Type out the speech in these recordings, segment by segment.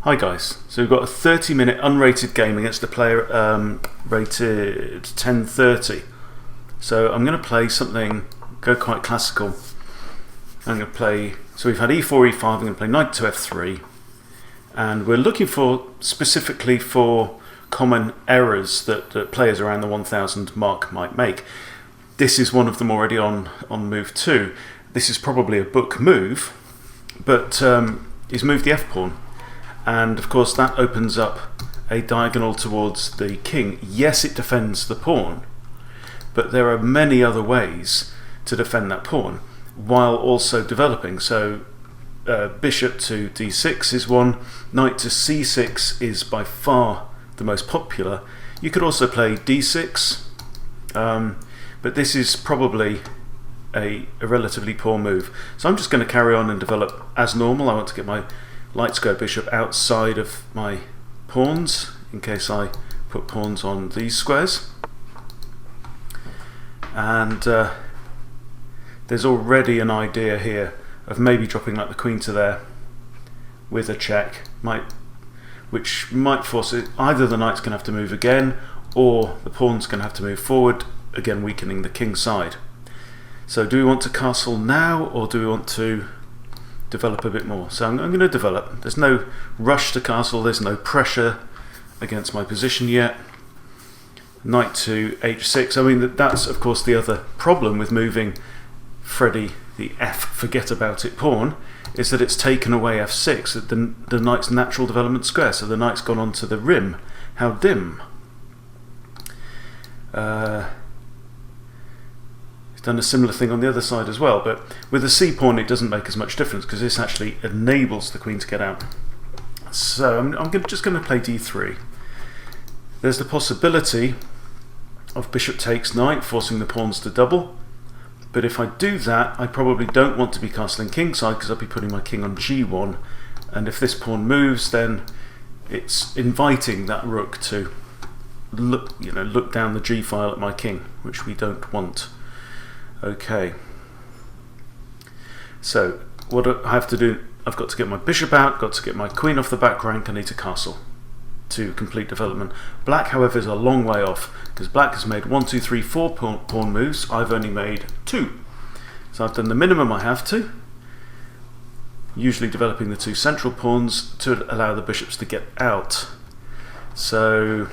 Hi guys, so we've got a 30-minute unrated game against a player rated 1030. So I'm going to play something, go quite classical. I'm going to play, so we've had e4, e5, I'm going to play knight to f3. And we're looking for, specifically for common errors that players around the 1000 mark might make. This is one of them already on move 2. This is probably a book move, but he's moved the f-pawn. And of course that opens up a diagonal towards the king. Yes, it defends the pawn, but there are many other ways to defend that pawn while also developing. So bishop to d6 is one, knight to c6 is by far the most popular. You could also play d6, but this is probably a relatively poor move. So I'm just going to carry on and develop as normal. I want to get my light square bishop outside of my pawns in case I put pawns on these squares. And there's already an idea here of maybe dropping like the queen to there with a check, which might force it. Either the knight's going to have to move again, or the pawn's going to have to move forward, again weakening the king side. So do we want to castle now, or do we want to develop a bit more? So I'm going to develop. There's no rush to castle, there's no pressure against my position yet. Knight to h6. I mean, that's of course the other problem with moving Freddie the forget about it pawn, is that it's taken away f6, the knight's natural development square. So the knight's gone onto the rim. How dim. He's done a similar thing on the other side as well, but with the c-pawn it doesn't make as much difference because this actually enables the queen to get out. So I'm just going to play d3. There's the possibility of bishop takes knight, forcing the pawns to double, but if I do that I probably don't want to be castling kingside because I'll be putting my king on g1, and if this pawn moves then it's inviting that rook to look down the g file at my king, which we don't want. Okay, so what I have to do, I've got to get my bishop out, got to get my queen off the back rank, I need to castle to complete development. Black, however, is a long way off because black has made 1, 2, 3, 4 pawn moves. I've only made 2. So I've done the minimum I have to, usually developing the 2 central pawns to allow the bishops to get out. So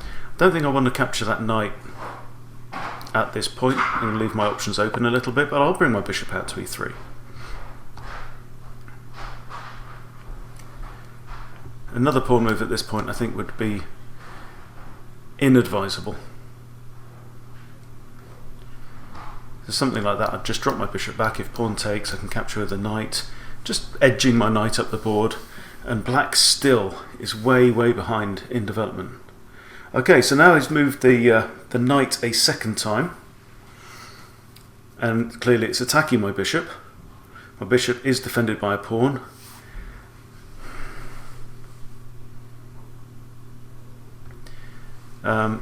I don't think I want to capture that knight at this point. I'm going to leave my options open a little bit, but I'll bring my bishop out to e3. Another pawn move at this point I think would be inadvisable. So something like that, I'd just drop my bishop back. If pawn takes, I can capture with a knight, just edging my knight up the board, and black still is way behind in development. Okay, so now he's moved the knight a second time, and clearly it's attacking my bishop. My bishop is defended by a pawn.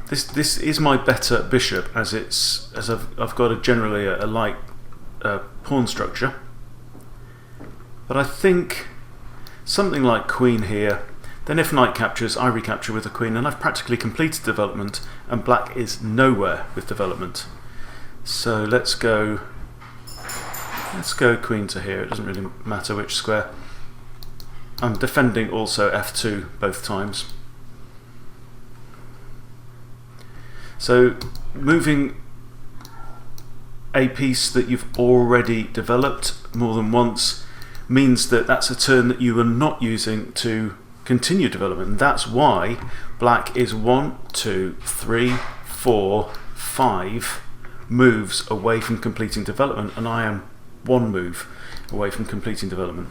This is my better bishop, as I've got generally a light pawn structure, but I think something like queen here. Then if knight captures, I recapture with a queen, and I've practically completed development, and black is nowhere with development. So let's go queen to here. It doesn't really matter which square. I'm defending also f2 both times. So moving a piece that you've already developed more than once means that that's a turn that you are not using to continue development, and that's why black is 1, 2, 3, 4, 5 moves away from completing development, and I am 1 move away from completing development.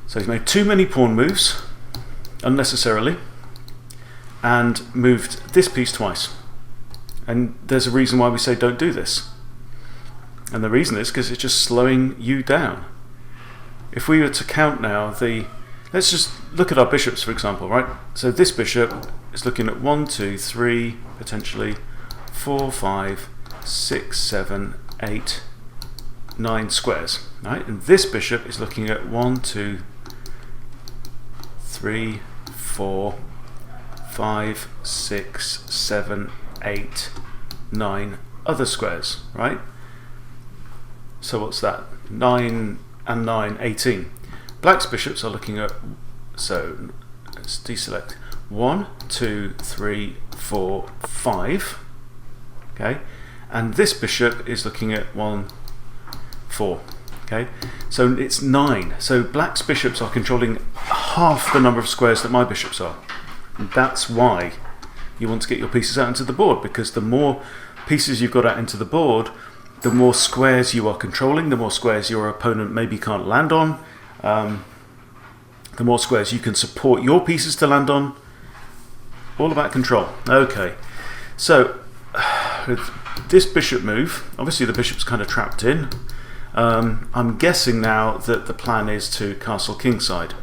So he's made too many pawn moves unnecessarily and moved this piece twice, and there's a reason why we say don't do this, and the reason is because it's just slowing you down. If we were to count now let's just look at our bishops, for example, right? So this bishop is looking at 1, 2, 3, potentially 4, 5, 6, 7, 8, 9 squares, right? And this bishop is looking at 1, 2, 3, 4, 5, 6, 7, 8, 9 other squares, right? So what's that? 9 and 9, 18. Black's bishops are looking at, so let's deselect 1, 2, 3, 4, 5. Okay, and this bishop is looking at 1, 4. Okay, so it's 9. So black's bishops are controlling half the number of squares that my bishops are. And that's why you want to get your pieces out into the board, because the more pieces you've got out into the board, the more squares you are controlling, the more squares your opponent maybe can't land on, the more squares you can support your pieces to land on. All about control. Okay, so with this bishop move, obviously the bishop's kind of trapped in. I'm guessing now that the plan is to castle kingside.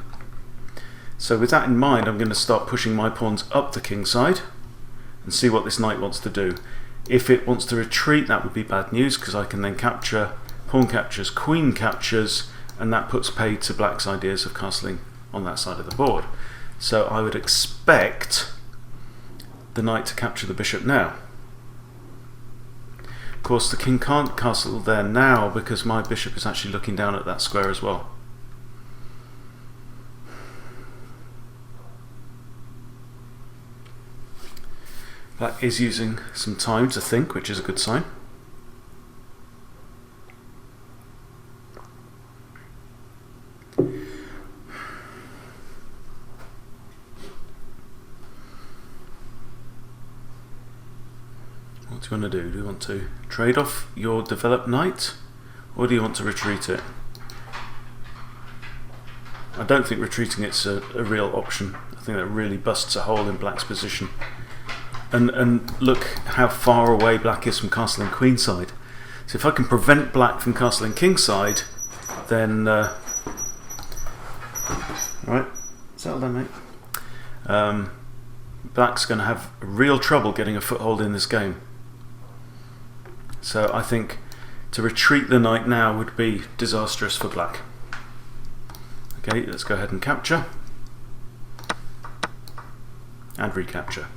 So with that in mind, I'm going to start pushing my pawns up the kingside and see what this knight wants to do. If it wants to retreat, that would be bad news, because I can then capture, pawn captures, queen captures, and that puts paid to black's ideas of castling on that side of the board. So I would expect the knight to capture the bishop now. Of course, the king can't castle there now because my bishop is actually looking down at that square as well. Black is using some time to think, which is a good sign. What do you want to do? Do you want to trade off your developed knight, or do you want to retreat it? I don't think retreating it's a real option. I think that really busts a hole in black's position. And look how far away black is from castling queenside. So if I can prevent black from castling kingside, then right, settle down, mate. Black's going to have real trouble getting a foothold in this game. So I think to retreat the knight now would be disastrous for black. Okay, let's go ahead and capture and recapture.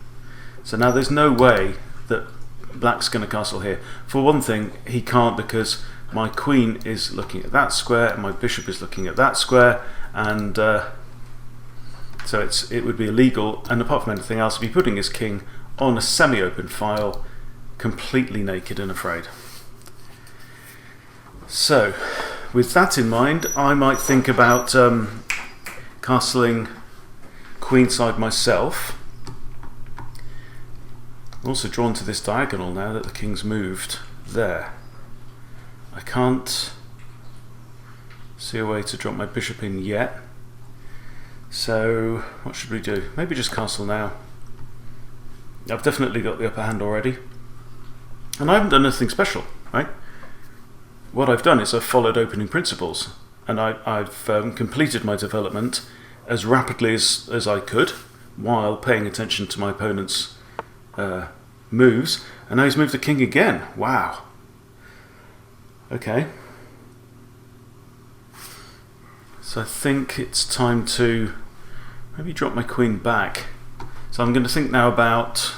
So now there's no way that black's going to castle here. For one thing, he can't, because my queen is looking at that square and my bishop is looking at that square, and so it would be illegal, and apart from anything else, he'd be putting his king on a semi-open file, completely naked and afraid. So with that in mind, I might think about castling queenside myself. I'm also drawn to this diagonal now that the king's moved there. I can't see a way to drop my bishop in yet. So what should we do? Maybe just castle now. I've definitely got the upper hand already. And I haven't done anything special, right? What I've done is I've followed opening principles, and I've completed my development as rapidly as I could, while paying attention to my opponent's moves, and now he's moved the king again. Wow. Okay. So I think it's time to maybe drop my queen back. So I'm going to think now about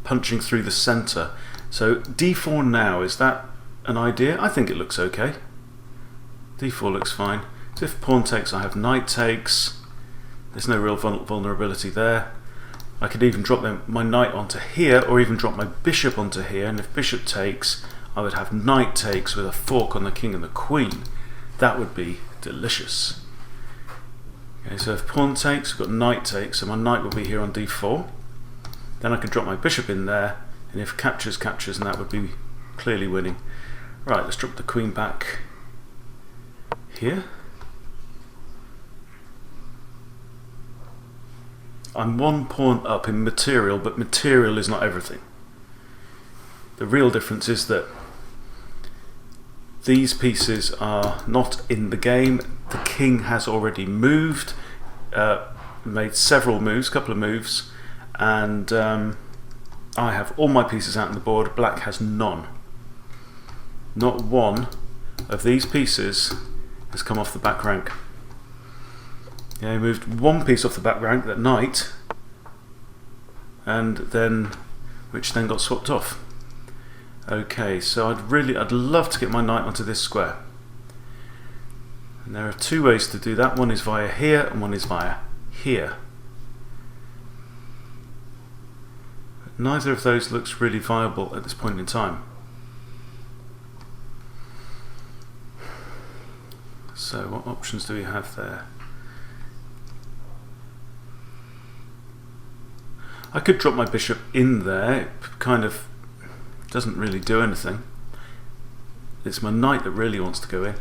punching through the centre. So d4 now, is that an idea? I think it looks okay. d4 looks fine. So if pawn takes, I have knight takes. There's no real vulnerability there. I could even drop my knight onto here, or even drop my bishop onto here, and if bishop takes, I would have knight takes with a fork on the king and the queen. That would be delicious. Okay, so if pawn takes, we've got knight takes, so my knight will be here on d4. Then I could drop my bishop in there, and if captures, captures, and that would be clearly winning. Right, let's drop the queen back here. I'm one pawn up in material, but material is not everything. The real difference is that these pieces are not in the game. The king has already moved, made several moves, couple of moves, and I have all my pieces out on the board. Black has none. Not one of these pieces has come off the back rank. Yeah, he moved one piece off the back rank, that knight, and then which then got swapped off. Okay, so I'd love to get my knight onto this square. And there are two ways to do that. One is via here and one is via here. But neither of those looks really viable at this point in time. So what options do we have there? I could drop my bishop in there. It kind of doesn't really do anything. It's my knight that really wants to go in.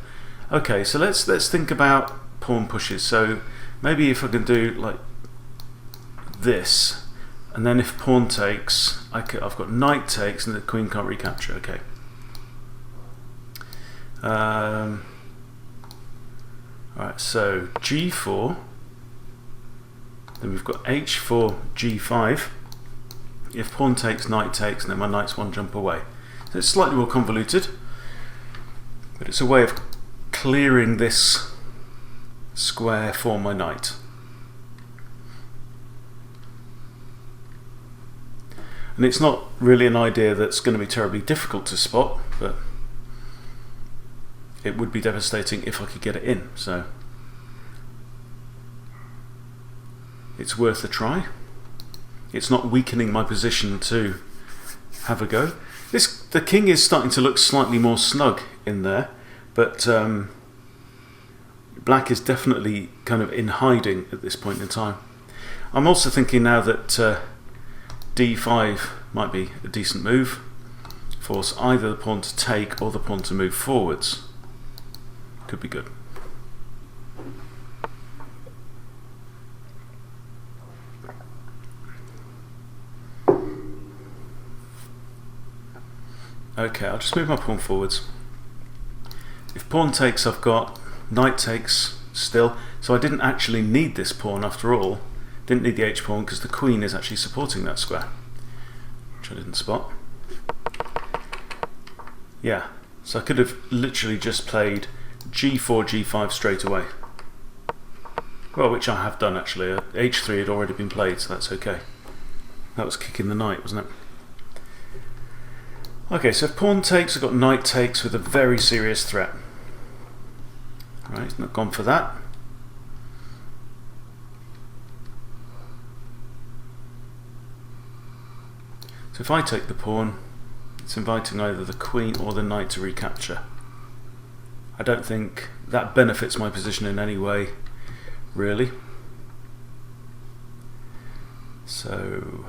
Okay, so let's think about pawn pushes. So maybe if I can do like this, and then if pawn takes, I've got knight takes and the queen can't recapture. Okay. Alright, so g4, then we've got h4, g5. If pawn takes, knight takes, and then my knight's one jump away. So it's slightly more convoluted, but it's a way of clearing this square for my knight. And it's not really an idea that's going to be terribly difficult to spot, but it would be devastating if I could get it in, so it's worth a try. It's not weakening my position to have a go. The king is starting to look slightly more snug in there, but black is definitely kind of in hiding at this point in time. I'm also thinking now that d5 might be a decent move. Force either the pawn to take or the pawn to move forwards. Could be good. Okay, I'll just move my pawn forwards. If pawn takes, I've got knight takes still, so I didn't actually need this pawn after all. Didn't need the h pawn because the queen is actually supporting that square, which I didn't spot. Yeah, so I could have literally just played g4, g5 straight away. Well, which I have done actually. h3 had already been played, so that's okay. That was kicking the knight, wasn't it? Okay, so if pawn takes, I've got knight takes with a very serious threat. Right, he's not gone for that. So if I take the pawn, it's inviting either the queen or the knight to recapture. I don't think that benefits my position in any way, really. So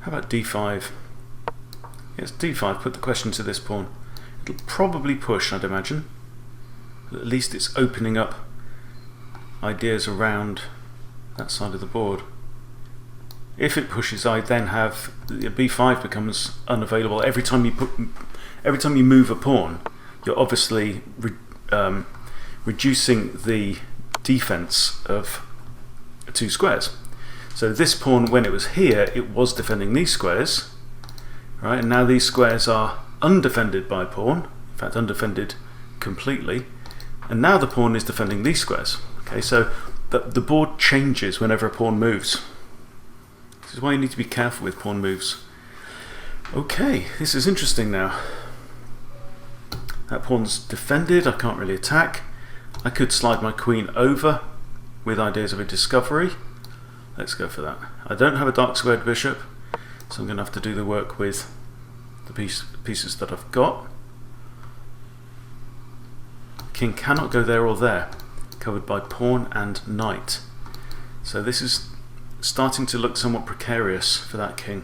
how about d5? Yes, d5, put the question to this pawn. It'll probably push, I'd imagine. But at least it's opening up ideas around that side of the board. If it pushes, I then have b5 becomes unavailable. Every time you move a pawn, you're obviously reducing the defense of two squares. So this pawn, when it was here, it was defending these squares, right? And now these squares are undefended by pawn, in fact undefended completely, and now the pawn is defending these squares. Okay, so the board changes whenever a pawn moves. This is why you need to be careful with pawn moves. Okay, this is interesting now. That pawn's defended, I can't really attack. I could slide my queen over with ideas of a discovery. Let's go for that. I don't have a dark squared bishop, so I'm going to have to do the work with the pieces that I've got. King cannot go there or there, covered by pawn and knight. So this is starting to look somewhat precarious for that king.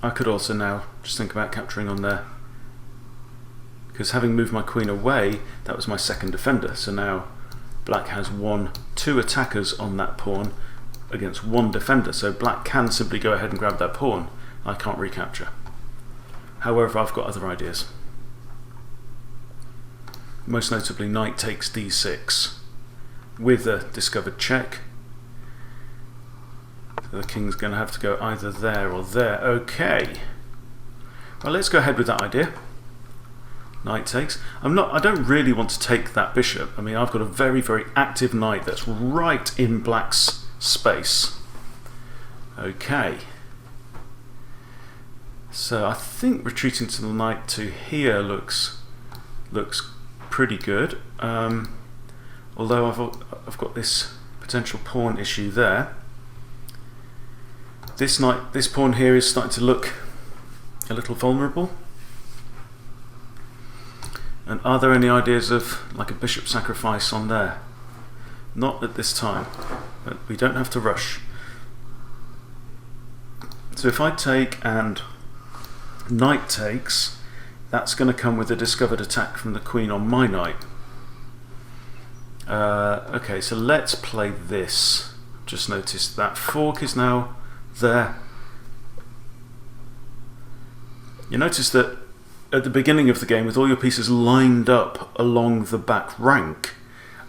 I could also now just think about capturing on there, because having moved my queen away, that was my second defender. So now black has two attackers on that pawn against one defender. So black can simply go ahead and grab that pawn. I can't recapture. However, I've got other ideas. Most notably, knight takes d6 with a discovered check. So the king's going to have to go either there or there. Okay. Well, let's go ahead with that idea. Knight takes. I don't really want to take that bishop. I mean, I've got a very, very active knight that's right in black's space. Okay. So I think retreating to the knight to here looks pretty good. Although I've got this potential pawn issue there. This pawn here is starting to look a little vulnerable. And are there any ideas of like a bishop sacrifice on there? Not at this time, but we don't have to rush. So if I take and knight takes, that's going to come with a discovered attack from the queen on my knight. Okay, so let's play this. Just noticed that fork is now there. You notice that at the beginning of the game, with all your pieces lined up along the back rank,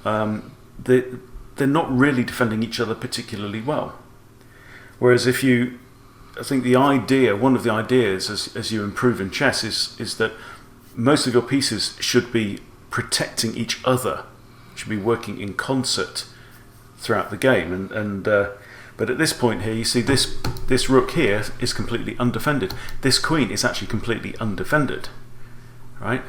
they're not really defending each other particularly well. Whereas if you, I think one of the ideas as you improve in chess is that most of your pieces should be protecting each other, should be working in concert throughout the game. But at this point here, you see this rook here is completely undefended. This queen is actually completely undefended, right?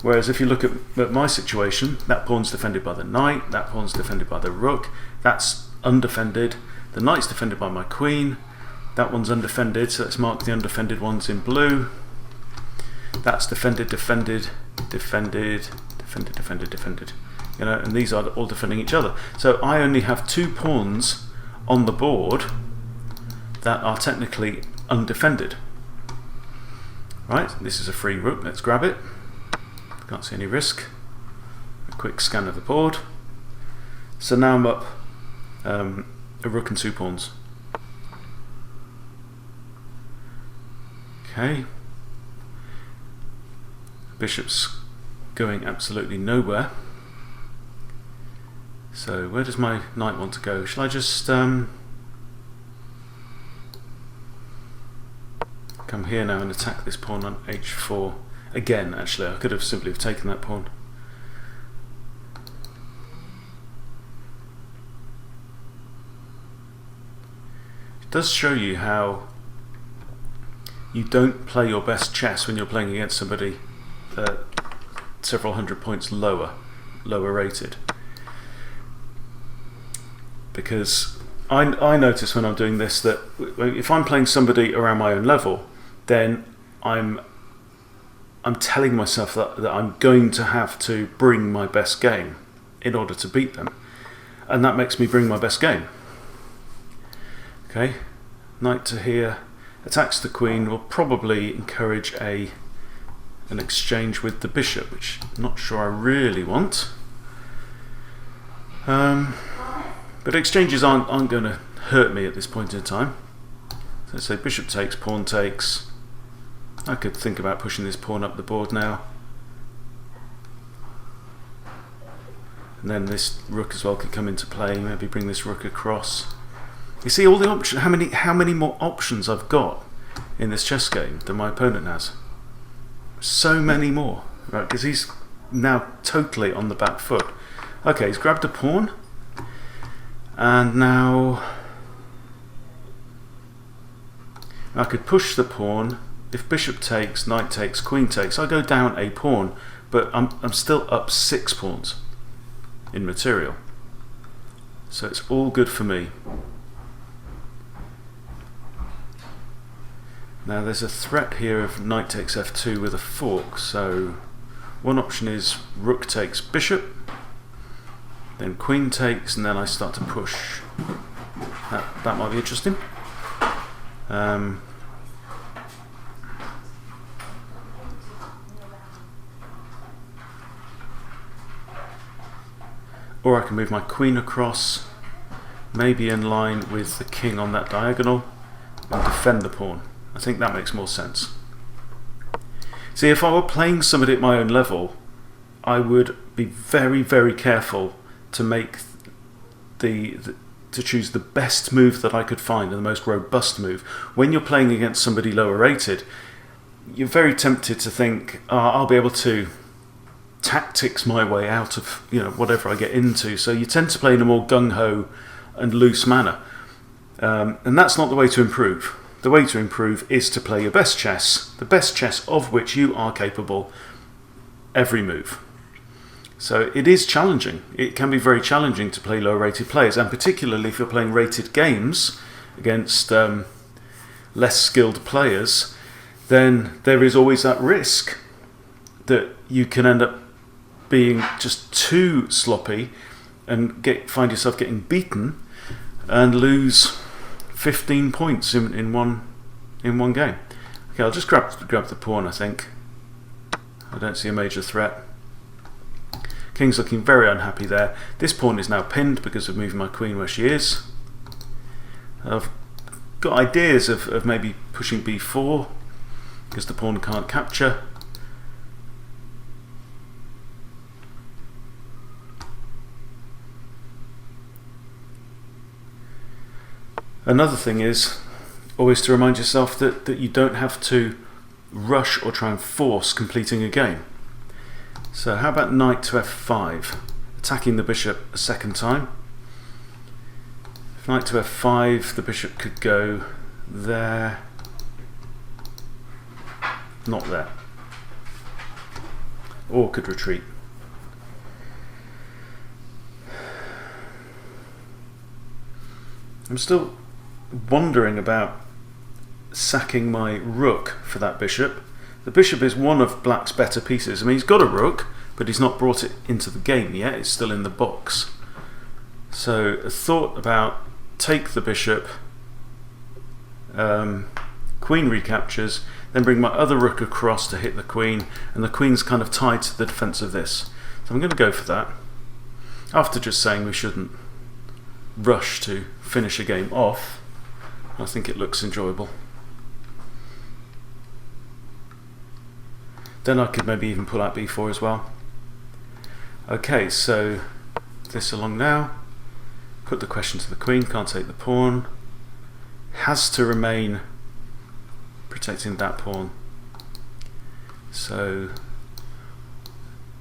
Whereas if you look at my situation, that pawn's defended by the knight, that pawn's defended by the rook, that's undefended. The knight's defended by my queen, that one's undefended, so let's mark the undefended ones in blue. That's defended, defended, defended, defended, defended, defended. You know, and these are all defending each other. So I only have 2 pawns on the board that are technically undefended. Right, this is a free rook, let's grab it. Can't see any risk. A quick scan of the board. So now I'm up a rook and 2 pawns. Okay. Bishop's going absolutely nowhere. So where does my knight want to go? Shall I just come here now and attack this pawn on h4? Again, actually, I could have simply taken that pawn. It does show you how you don't play your best chess when you're playing against somebody several hundred points lower rated. Because I notice when I'm doing this that if I'm playing somebody around my own level, then I'm telling myself that I'm going to have to bring my best game in order to beat them, and that makes me bring my best game. Okay, knight to here, attacks the queen, will probably encourage an exchange with the bishop, which I'm not sure I really want. But exchanges aren't going to hurt me at this point in time. So let's say bishop takes, pawn takes. I could think about pushing this pawn up the board now. And then this rook as well could come into play, maybe bring this rook across. You see all the options, how many more options I've got in this chess game than my opponent has. So many more, right? Because he's now totally on the back foot. Okay, he's grabbed a pawn. And now I could push the pawn. If bishop takes, knight takes, queen takes, I go down a pawn, but I'm still up 6 pawns in material. So it's all good for me. Now there's a threat here of knight takes f2 with a fork, so one option is rook takes bishop, then queen takes, and then I start to push. That might be interesting. Or I can move my queen across, maybe in line with the king on that diagonal, and defend the pawn. I think that makes more sense. See, if I were playing somebody at my own level, I would be very, very careful to make to to choose the best move that I could find and the most robust move. When you're playing against somebody lower rated, you're very tempted to think, I'll be able to tactics my way out of whatever I get into. So you tend to play in a more gung-ho and loose manner. And that's not the way to improve. The way to improve is to play your best chess, the best chess of which you are capable every move. So it is challenging. It can be very challenging to play low-rated players, and particularly if you're playing rated games against less skilled players, then there is always that risk that you can end up being just too sloppy and find yourself getting beaten and lose 15 points in one game. Okay, I'll just grab the pawn, I think. I don't see a major threat. King's looking very unhappy there. This pawn is now pinned because of moving my queen where she is. I've got ideas of maybe pushing b4 because the pawn can't capture. Another thing is always to remind yourself that you don't have to rush or try and force completing a game. So how about knight to f5, attacking the bishop a second time. If knight to f5, the bishop could go there, not there, or could retreat. I'm still wondering about sacking my rook for that bishop. The bishop is one of black's better pieces. I mean, he's got a rook, but he's not brought it into the game yet. It's still in the box. So a thought about take the bishop, queen recaptures, then bring my other rook across to hit the queen, and the queen's kind of tied to the defense of this. So I'm going to go for that. After just saying we shouldn't rush to finish a game off, I think it looks enjoyable. Then I could maybe even pull out b4 as well. Okay, so this along now. Put the question to the queen, can't take the pawn. Has to remain protecting that pawn. So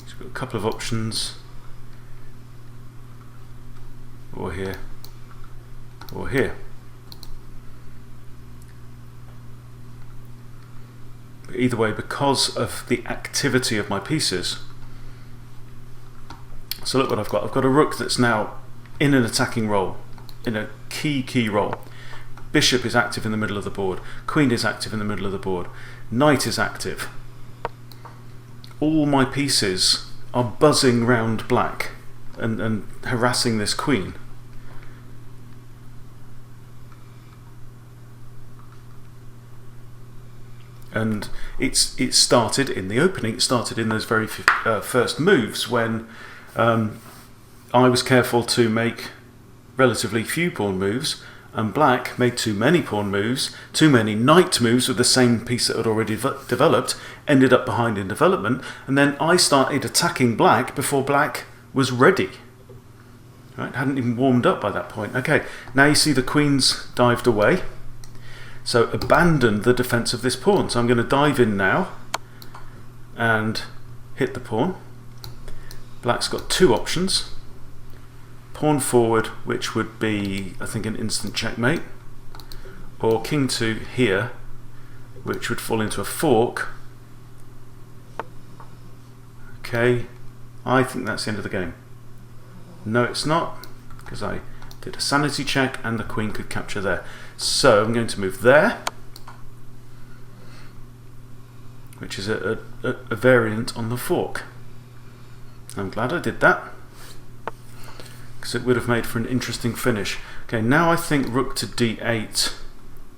he's got a couple of options. Or here. Or here. But either way, because of the activity of my pieces. So look what I've got. I've got a rook that's now in an attacking role, in a key role. Bishop is active in the middle of the board. Queen is active in the middle of the board. Knight is active. All my pieces are buzzing round black and harassing this queen. And it started in the opening. It started in those very first moves when I was careful to make relatively few pawn moves, and black made too many pawn moves, too many knight moves with the same piece that had already developed, ended up behind in development, and then I started attacking black before black was ready. Right? Hadn't even warmed up by that point. Okay, now you see the queen's dived away. So abandon the defense of this pawn. So I'm going to dive in now and hit the pawn. Black's got two options. Pawn forward, which would be, I think, an instant checkmate, or king to here, which would fall into a fork. Okay, I think that's the end of the game. No, it's not, because I did a sanity check and the queen could capture there. So I'm going to move there, which is a variant on the fork. I'm glad I did that, because it would have made for an interesting finish. Okay, now I think rook to d8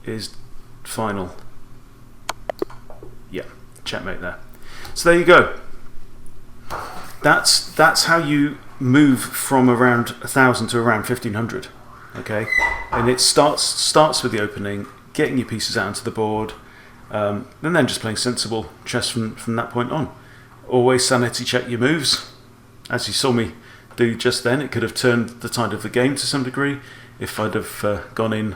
is final. Yeah, checkmate there. So there you go. That's how you move from around 1,000 to around 1,500. Okay, and it starts with the opening, getting your pieces out onto the board, and then just playing sensible chess from that point on. Always sanity check your moves. As you saw me do just then, it could have turned the tide of the game to some degree. if I'd have gone in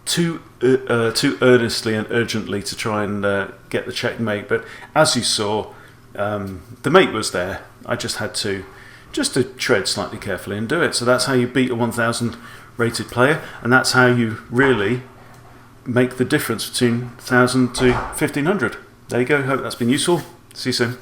too earnestly and urgently to try and get the checkmate. But as you saw, the mate was there. I just had to tread slightly carefully and do it. So that's how you beat a 1000 rated player, and that's how you really make the difference between 1000 to 1500. There you go. Hope that's been useful. See you soon.